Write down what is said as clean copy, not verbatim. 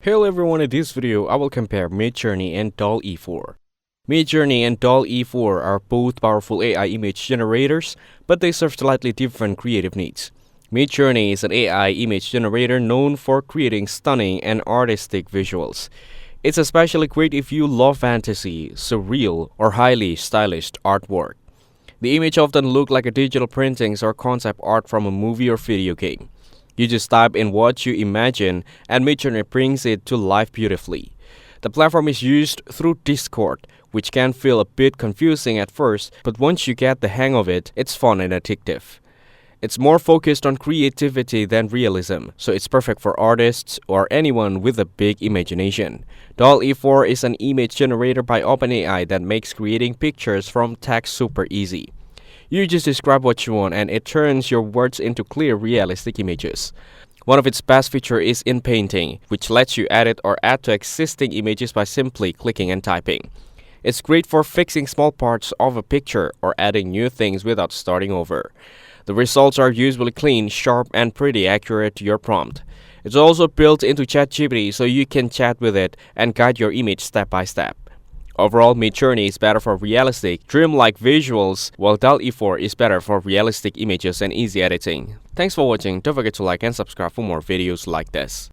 Hello everyone, in this video I will compare Midjourney and Dall-E 4. Midjourney and Dall-E 4 are both powerful AI image generators, but they serve slightly different creative needs. Midjourney is an AI image generator known for creating stunning and artistic visuals. It's especially great if you love fantasy, surreal, or highly stylized artwork. The image often look like a digital printings or concept art from a movie or video game. You just type in what you imagine, and Midjourney brings it to life beautifully. The platform is used through Discord, which can feel a bit confusing at first, but once you get the hang of it, it's fun and addictive. It's more focused on creativity than realism, so it's perfect for artists or anyone with a big imagination. Dall-E 4 is an image generator by OpenAI that makes creating pictures from text super easy. You just describe what you want and it turns your words into clear, realistic images. One of its best features is in painting, which lets you edit or add to existing images by simply clicking and typing. It's great for fixing small parts of a picture or adding new things without starting over. The results are usually clean, sharp, and pretty accurate to your prompt. It's also built into ChatGPT so you can chat with it and guide your image step by step. Overall, Midjourney is better for realistic, dreamlike visuals, while Dall-E 4 is better for realistic images and easy editing. Thanks for watching. Don't forget to like and subscribe for more videos like this.